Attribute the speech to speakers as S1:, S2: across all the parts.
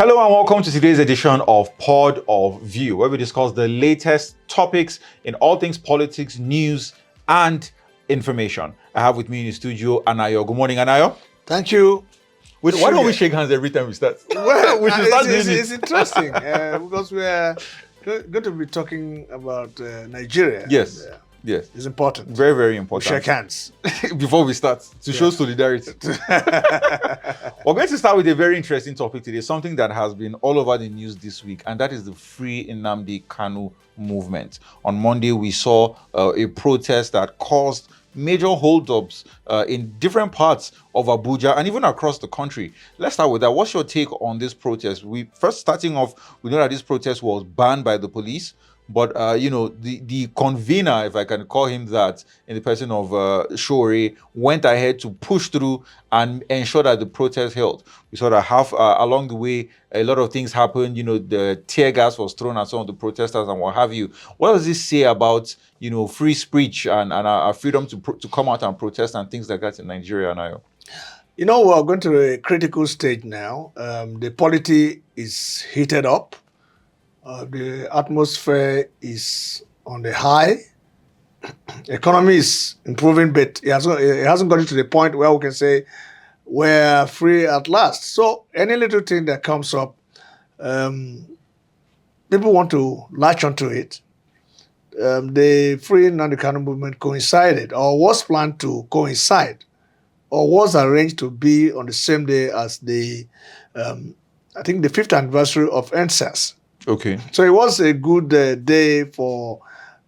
S1: Hello and welcome to today's edition of Pod of View, where we discuss the latest topics in all things politics, news, and information. I have with me in the studio Anayo. Good morning, Anayo.
S2: Thank you.
S1: Why don't we shake hands every time we start?
S2: Well,
S1: we should start doing
S2: it's interesting because we are going to be talking about Nigeria.
S1: Yes.
S2: And,
S1: yes.
S2: It's important.
S1: Very, very important.
S2: We shake hands.
S1: Before we start, to show solidarity. We're going to start with a very interesting topic today, something that has been all over the news this week, and that is the Free Nnamdi Kanu movement. On Monday, we saw a protest that caused major holdups in different parts of Abuja and even across the country. Let's start with that. What's your take on this protest? Starting off, we know that this protest was banned by the police, but the convener, if I can call him that, in the person of Shore, went ahead to push through and ensure that the protest held. We saw that along the way, a lot of things happened. The tear gas was thrown at some of the protesters and what have you. What does this say about free speech and our freedom to come out and protest and things like that in Nigeria now?
S2: We're going to a critical stage now. The polity is heated up. The atmosphere is on the high. Economy is improving, but it hasn't gotten to the point where we can say we're free at last. So any little thing that comes up, people want to latch onto it. The Free Nnamdi Kanu movement coincided, or was planned to coincide, or was arranged to be on the same day as the 5th anniversary of NSAS.
S1: Okay.
S2: So it was a good day for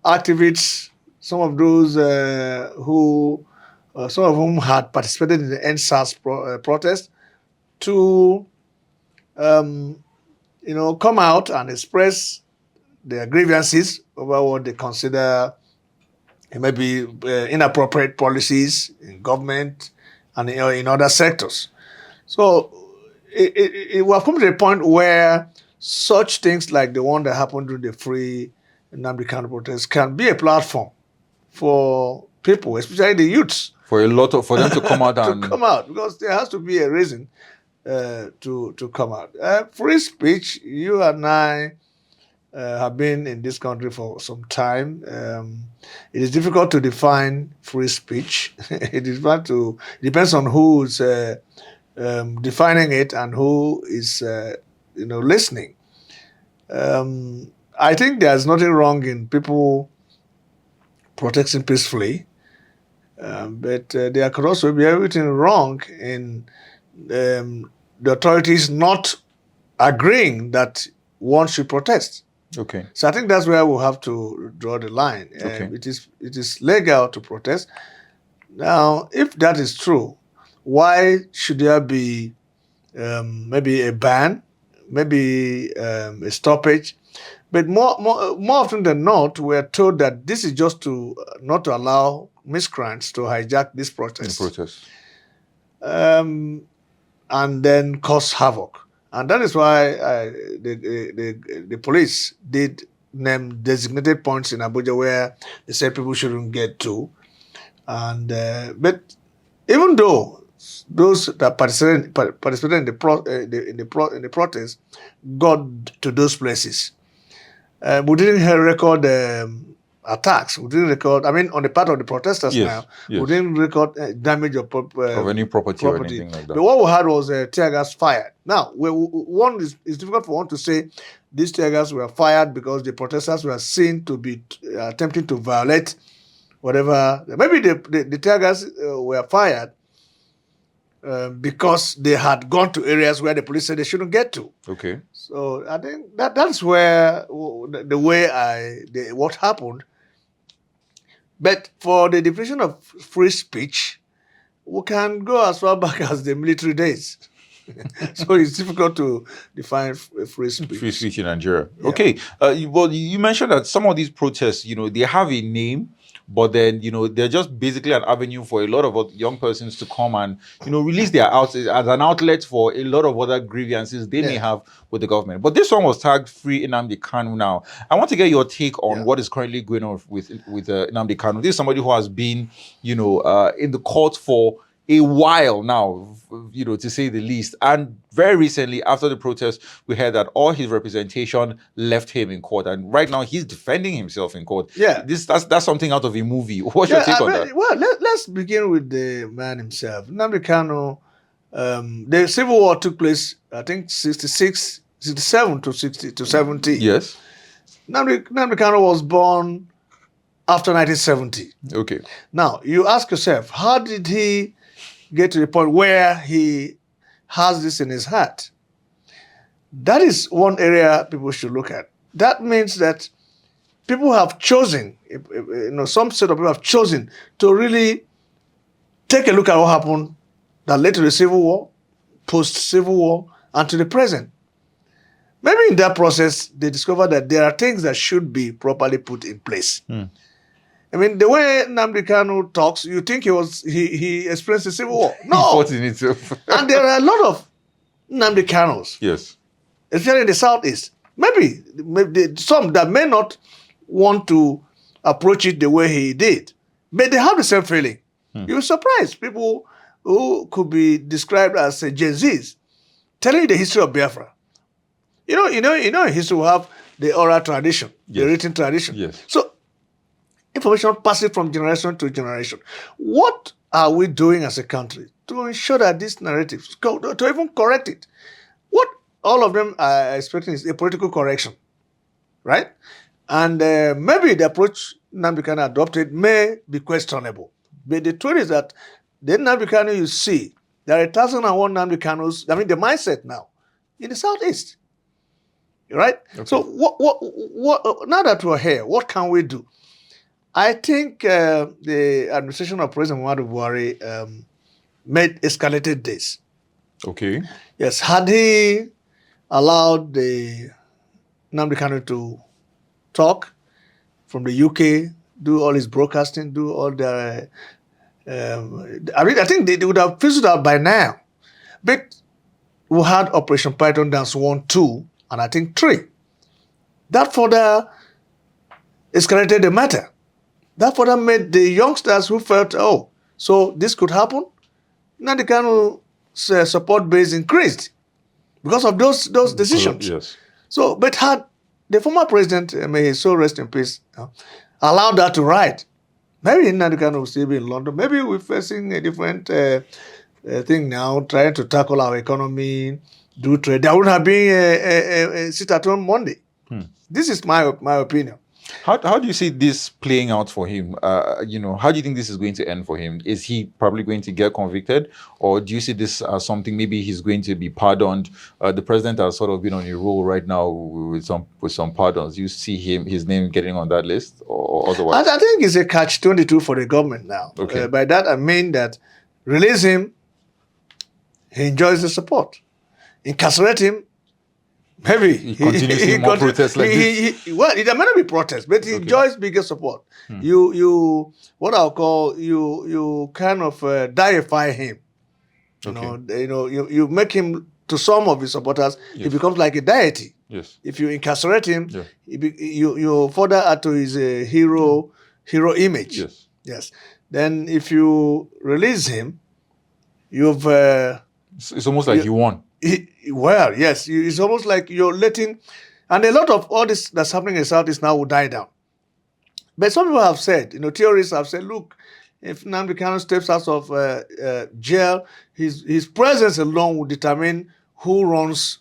S2: activists, some of those some of whom had participated in the NSAS protest, to come out and express their grievances over what they consider maybe inappropriate policies in government and in other sectors. So it will come to a point where such things like the one that happened during the Free Nnamdi Kanu protest can be a platform for people, especially the youths,
S1: for them to come out and
S2: come out, because there has to be a reason to come out. Free speech. You and I have been in this country for some time. It is difficult to define free speech. It depends on who's defining it and who is listening. I think there's nothing wrong in people protesting peacefully, but there could also be everything wrong in the authorities not agreeing that one should protest.
S1: Okay.
S2: So I think that's where we'll have to draw the line.
S1: Okay.
S2: It is legal to protest. Now, if that is true, why should there be maybe a ban, maybe a stoppage? But more often than not, we're told that this is just not to allow miscreants to hijack this protest. And then cause havoc. And that is why the police did name designated points in Abuja where they said people shouldn't get to. And but even though those that participated in the protest got to those places, we didn't record attacks. We didn't record. On the part of the protesters now, we didn't record damage of
S1: any property or anything like that.
S2: But what we had was tear gas fired. Now, it's difficult for one to say these tear gas were fired because the protesters were seen to be attempting to violate whatever. Maybe the tear gas were fired because they had gone to areas where the police said they shouldn't get to.
S1: Okay.
S2: So I think that's where what happened. But for the definition of free speech, we can go as far back as the military days. So it's difficult to define free speech.
S1: Free speech in Nigeria.
S2: Yeah.
S1: Okay. You mentioned that some of these protests, they have a name, but then they're just basically an avenue for a lot of young persons to come and release their as an outlet for a lot of other grievances they may have with the government. But this one was tagged Free Nnamdi Kanu. Now I want to get your take on what is currently going on with Nnamdi Kanu. This is somebody who has been in the court for a while now, to say the least. And very recently, after the protest, we heard that all his representation left him in court, and right now he's defending himself in court.
S2: Yeah.
S1: That's something out of a movie. What's your take on that?
S2: Well, let's begin with the man himself. Nnamdi Kanu, the Civil War took place, I think, 67 to 70.
S1: Yes.
S2: Nnamdi Kanu was born after 1970.
S1: Okay.
S2: Now, you ask yourself, how did he get to the point where he has this in his heart? That is one area people should look at. That means that people have chosen, some set of people have chosen to really take a look at what happened that led to the Civil War, post-Civil War, and to the present. Maybe in that process, they discovered that there are things that should be properly put in place. I mean, the way Nnamdi Kanu talks, you think he experienced the Civil War. No.
S1: He fought in it too.
S2: And there are a lot of Nnamdi Kanus.
S1: Yes.
S2: Especially in the Southeast. Maybe some that may not want to approach it the way he did, but they have the same feeling. You're surprised. People who could be described as Gen Zs telling you the history of Biafra. In history we have the oral tradition, the written tradition.
S1: Yes.
S2: So information passes from generation to generation. What are we doing as a country to ensure that these narratives go, to even correct it? What all of them are expecting is a political correction, right? And maybe the approach Nnamdi Kanu adopted may be questionable. But the truth is that the Nnamdi Kanu you see, there are 1,001 Nnamdi Kanus, I mean the mindset now, in the Southeast, right? Okay. So what now that we're here, what can we do? I think the administration of President Muhammadu Buhari made escalated this.
S1: Okay.
S2: Yes, had he allowed the Nnamdi Kanu to talk from the UK, do all his broadcasting, do all the... I think they would have fizzled out by now. But we had Operation Python Dance 1, 2, and I think 3. That further escalated the matter. That further made the youngsters who felt, oh, so this could happen. Nnamdi Kanu's support base increased because of those decisions.
S1: Yes.
S2: So, but had the former president, may his soul rest in peace, allowed that to ride, maybe Nnamdi Kanu will still be in London. Maybe we're facing a different thing now, trying to tackle our economy, do trade. There wouldn't have been a sit-at-home Monday. This is my opinion.
S1: How do you see this playing out for him? How do you think this is going to end for him? Is he probably going to get convicted, or do you see this as something maybe he's going to be pardoned? The president has sort of been on a roll right now with some pardons. You see his name getting on that list, or otherwise?
S2: I think it's a catch-22 for the government now.
S1: Okay.
S2: By that I mean that release him, he enjoys the support. Incarcerate him, maybe
S1: he continues seeing more protests like this.
S2: Well, there may not be protests, but he enjoys bigger support. You kind of deify him. You make him, to some of his supporters, he becomes like a deity.
S1: Yes.
S2: If you incarcerate him, you further add to his hero image.
S1: Yes.
S2: Yes. Then if you release him, you've
S1: it's almost like you won.
S2: Well, yes, it's almost like you're letting, and a lot of all this that's happening in the Southeast now will die down. But some people have said, theorists have said, look, if Nnamdi Kanu steps out of jail, his presence alone will determine who runs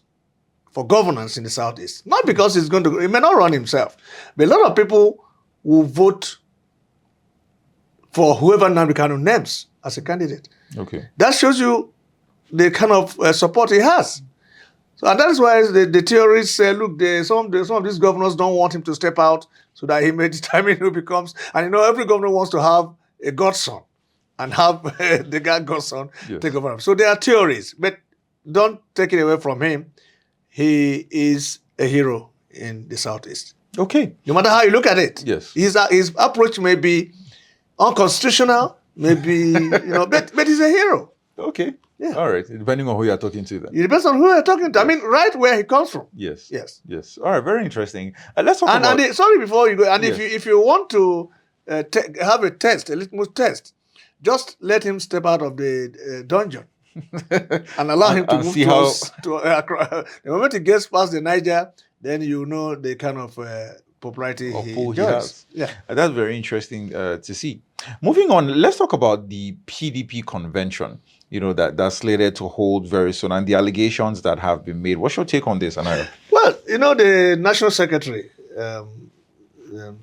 S2: for governance in the Southeast. Not because he may not run himself, but a lot of people will vote for whoever Nnamdi Kanu names as a candidate.
S1: Okay.
S2: That shows you the kind of support he has. So, and that is why the theorists say, look, some of these governors don't want him to step out so that he may determine who becomes. And every governor wants to have a godson and have the godson take over. So there are theories, but don't take it away from him. He is a hero in the Southeast.
S1: Okay.
S2: No matter how you look at it.
S1: Yes.
S2: His approach may be unconstitutional, maybe, but he's a hero.
S1: Okay.
S2: Yeah.
S1: All right. Depending on who you're talking to, then.
S2: It depends on who you're talking to. I mean, right where he comes from.
S1: Yes.
S2: Yes.
S1: Yes. All right. Very interesting. Let's talk about...
S2: sorry, before you go, and if you want to have a test, a litmus test, just let him step out of the dungeon and allow him to
S1: and
S2: move
S1: see
S2: towards to the moment he gets past the Niger, then you know the kind of popularity
S1: or
S2: he
S1: pull he
S2: enjoys.
S1: has.
S2: Yeah.
S1: That's very interesting to see. Moving on, let's talk about the PDP convention, that's slated to hold very soon, and the allegations that have been made. What's your take on this, Anayo?
S2: Well, the national secretary,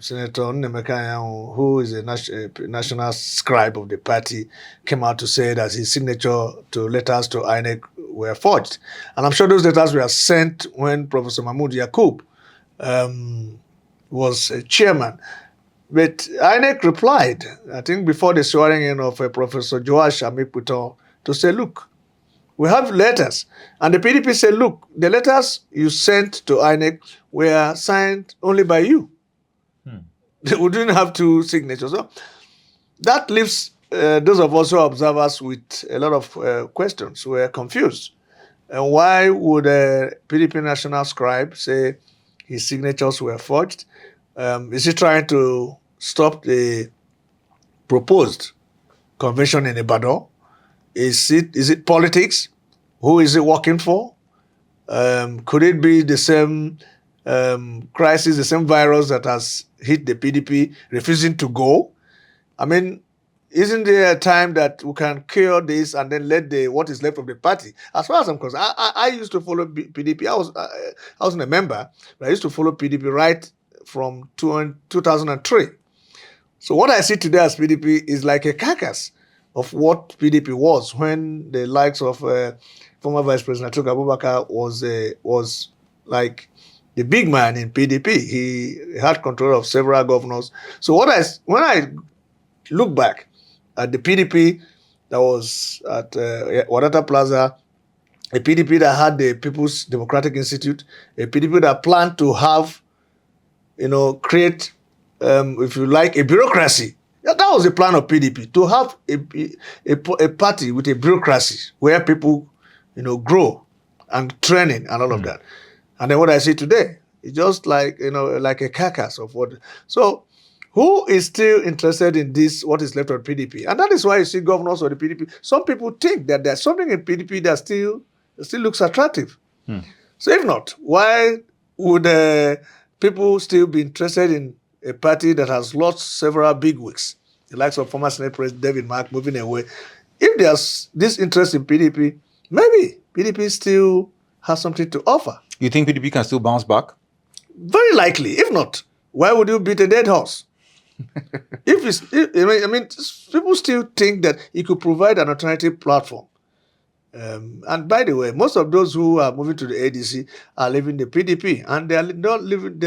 S2: Senator Nnamdi, who is a national scribe of the party, came out to say that his signature to letters to INEC were forged. And I'm sure those letters were sent when Professor Mahmoud Yakub was chairman. But INEC replied, I think before the swearing in of Professor Joash Amikputo, to say, look, we have letters. And the PDP said, look, the letters you sent to INEC were signed only by you. We didn't have two signatures. So that leaves those of us who are observers with a lot of questions. We're confused. And why would a PDP national scribe say his signatures were forged? Is he trying to stop the proposed convention in Ibadan? Is it politics? Who is it working for? Could it be the same crisis, the same virus that has hit the PDP, refusing to go? I mean, isn't there a time that we can cure this and then let what is left of the party? As far as I'm concerned, I used to follow PDP. I wasn't a member, but I used to follow PDP right from 2003. So what I see today as PDP is like a carcass of what PDP was when the likes of former Vice President Atiku Abubakar was like the big man in PDP. He had control of several governors. So when I look back at the PDP that was at Wadata Plaza, a PDP that had the People's Democratic Institute, a PDP that planned to have, create, if you like, a bureaucracy. That was the plan of PDP, to have a party with a bureaucracy where people, grow and training and all of that. And then what I see today is just like, like a carcass of what. So who is still interested in this, what is left of PDP? And that is why you see governors of the PDP. Some people think that there's something in PDP that still looks attractive. So if not, why would people still be interested in a party that has lost several bigwigs, the likes of former Senate President David Mark moving away? If there's this interest in PDP, maybe PDP still has something to offer.
S1: You think PDP can still bounce back?
S2: Very likely. If not, why would you beat a dead horse? People still think that it could provide an alternative platform. And by the way, most of those who are moving to the ADC are leaving the PDP, and they are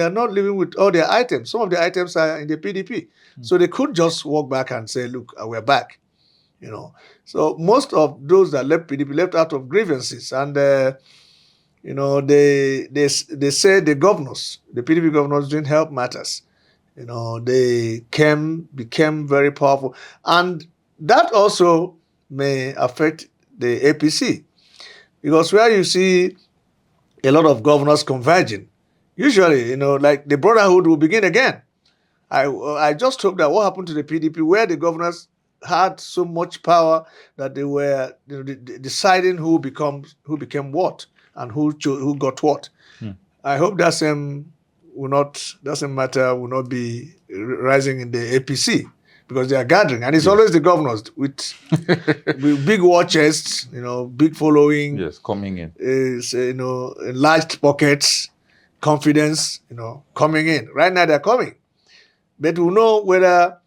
S2: not living with all their items. Some of the items are in the PDP, so they could just walk back and say, "Look, we're back." So most of those that left PDP left out of grievances, and they say the PDP governors didn't help matters. They became very powerful, and that also may affect the APC, because where you see a lot of governors converging, usually, like the brotherhood will begin again. I just hope that what happened to the PDP, where the governors had so much power that they were deciding who became what and who got what. I hope that same matter will not be rising in the APC, because they are gathering, and it's always the governors with big war chests, big following.
S1: Yes, coming in.
S2: Large pockets, confidence, coming in. Right now they're coming, but we'll know whether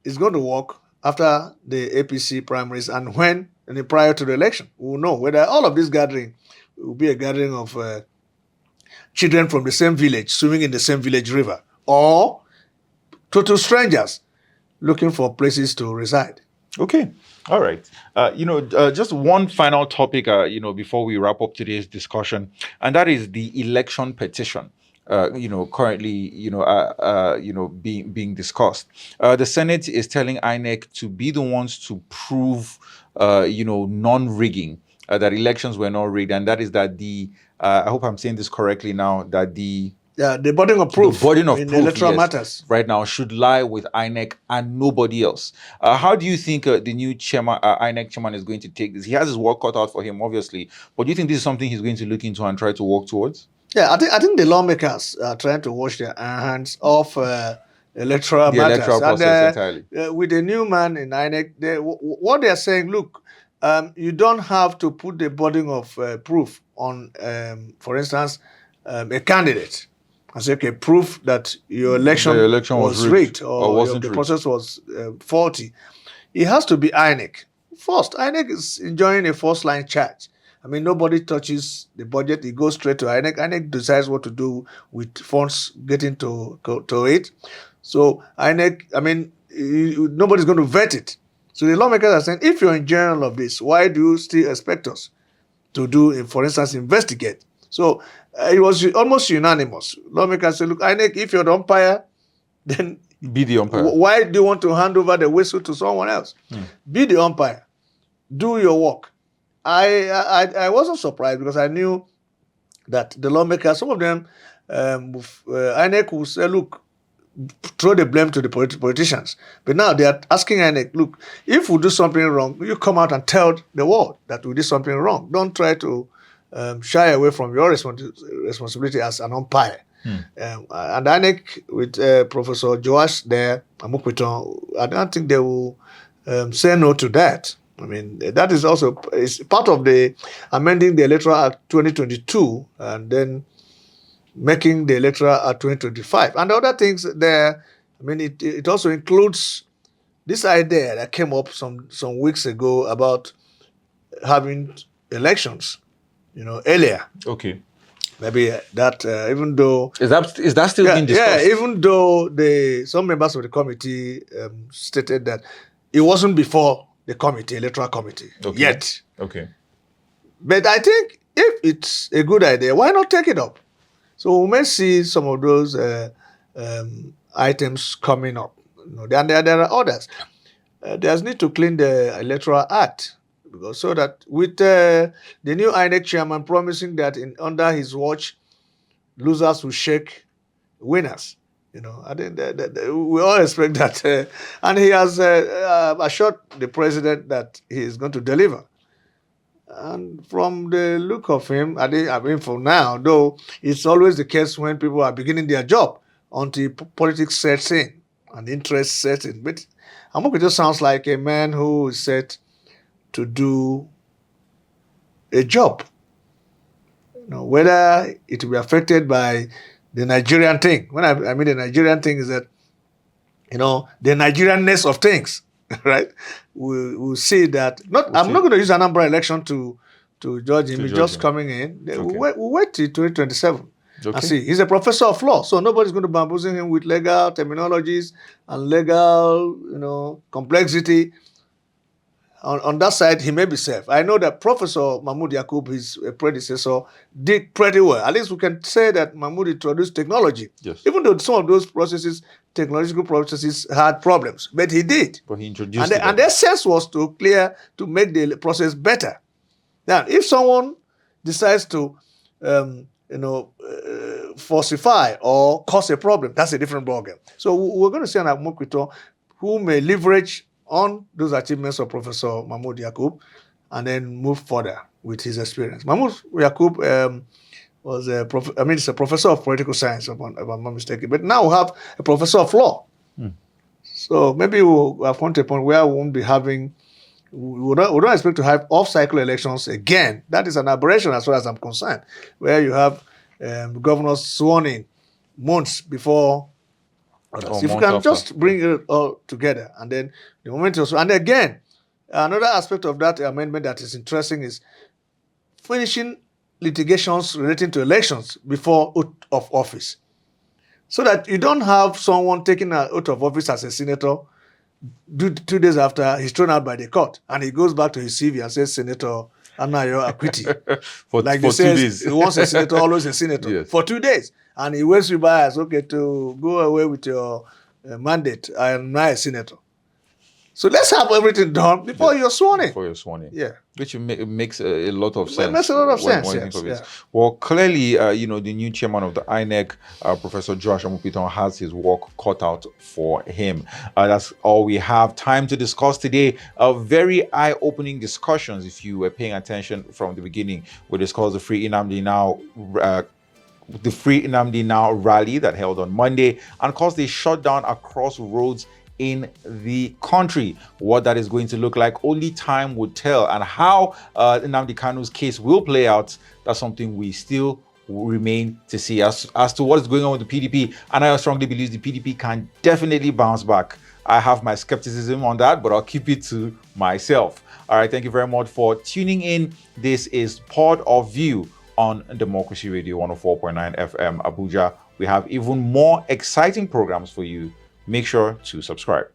S2: it's going to work after the APC primaries and prior to the election. We'll know whether all of this gathering will be a gathering of children from the same village swimming in the same village river, or total strangers looking for places to reside.
S1: Okay. All right. Just one final topic, before we wrap up today's discussion, and that is the election petition. Currently, being discussed. The Senate is telling INEC to be the ones to prove, non-rigging, that elections were not rigged, and that is that I hope I'm saying this correctly now, that the
S2: Yeah, the burden of proof.
S1: The burden of
S2: in
S1: proof,
S2: electoral
S1: yes,
S2: matters
S1: right now should lie with INEC and nobody else. How do you think the new chairman, INEC chairman, is going to take this? He has his work cut out for him, obviously, but do you think this is something he's going to look into and try to work towards?
S2: Yeah, I think the lawmakers are trying to wash their hands off electoral
S1: The
S2: matters.
S1: electoral process entirely.
S2: With the new man in INEC, what they are saying, look, you don't have to put the burden of proof on, for instance, a candidate. I say, okay, proof that your election was rigged or the process was faulty. It has to be INEC. First, INEC is enjoying a first-line charge. I mean, nobody touches the budget. It goes straight to INEC. INEC decides what to do with funds getting to it. So INEC, I mean, nobody's going to vet it. So the lawmakers are saying, if you're in general of this, why do you still expect us to do, for instance, investigate? So it was almost unanimous. Lawmakers say, look, INEC, if you're the umpire, then
S1: be the umpire.
S2: Why do you want to hand over the whistle to someone else? Be the umpire. Do your work. I wasn't surprised because I knew that the lawmakers, some of them, INEC will say, look, throw the blame to the politicians. But now they are asking INEC, look, if we do something wrong, you come out and tell the world that we did something wrong. Don't try to shy away from your responsibility as an umpire. And INEC with Professor Joash there, Amukwiton, I don't think they will say no to that. I mean, that is also is part of the amending the Electoral Act 2022 and then making the Electoral Act 2025. And the other things there, I mean, it also includes this idea that came up some weeks ago about having elections, earlier.
S1: Okay.
S2: Maybe that even though
S1: is that still being discussed?
S2: Yeah, even though some members of the committee stated that it wasn't before the electoral committee yet.
S1: Okay.
S2: But I think if it's a good idea, why not take it up? So we may see some of those items coming up. And there are others. There's need to clean the Electoral Act. Because so that with the new INEC chairman promising that under his watch, losers will shake winners. I think we all expect that. And he has assured the president that he is going to deliver. And from the look of him, I mean, for now, though, it's always the case when people are beginning their job until politics sets in and interest sets in. But Amoku just sounds like a man who is set to do a job. Whether it will be affected by the Nigerian thing. When I mean the Nigerian thing is that, the Nigerianness of things, right? We'll see that. I'm not going to use an Anambra election to judge him. He's just coming in. We'll wait till 2027. And see, he's a professor of law, so nobody's going to bamboozle him with legal terminologies and legal, complexity. On that side, he may be safe. I know that Professor Mahmoud Yakub, his predecessor, did pretty well. At least we can say that Mahmoud introduced technology.
S1: Yes.
S2: Even though some of those technological processes had problems. But he did.
S1: But he introduced
S2: it. And the essence was to make the process better. Now, if someone decides to, falsify or cause a problem, that's a different ballgame. So we're going to see an Amokwito who may leverage on those achievements of Professor Mahmoud Yakub and then move further with his experience. Mahmoud Yakub was he's a professor of political science, if I'm not mistaken. But now we have a professor of law. So maybe we'll have come to a point where we won't be having, we don't expect to have off-cycle elections again. That is an aberration as far as I'm concerned, where you have governors sworn in months before. If you can just bring it all together, and then the moment also, and again, another aspect of that amendment that is interesting is finishing litigations relating to elections before oath of office, so that you don't have someone taking an oath of office as a senator 2 days after he's thrown out by the court, and he goes back to his CV and says, "Senator Anayo Akwiti."
S1: for 2 days.
S2: He wants a senator, always a senator.
S1: Yes.
S2: For 2 days. And he waits you by as, okay, to go away with your mandate. I am now a senator. So let's have everything done before you're sworn in.
S1: Before you're sworn in.
S2: Yeah.
S1: Which makes a lot of sense.
S2: It makes a lot of sense,
S1: when you
S2: yes,
S1: think of it.
S2: yeah.
S1: Well, clearly, the new chairman of the INEC, Professor Josh Amupiton, has his work cut out for him. That's all we have time to discuss today. Very eye-opening discussions. If you were paying attention from the beginning, we discussed the Free Nnamdi Now rally that held on Monday and caused a shutdown across roads in the country. What that is going to look like, only time would tell, and how Nnamdi Kanu's case will play out, that's something we still remain to see. As to what is going on with the PDP, and I strongly believe the PDP can definitely bounce back. I have my skepticism on that, but I'll keep it to myself. All right, thank you very much for tuning in. This is Pod of View on Democracy Radio 104.9 FM Abuja. We have even more exciting programs for you. Make sure to subscribe.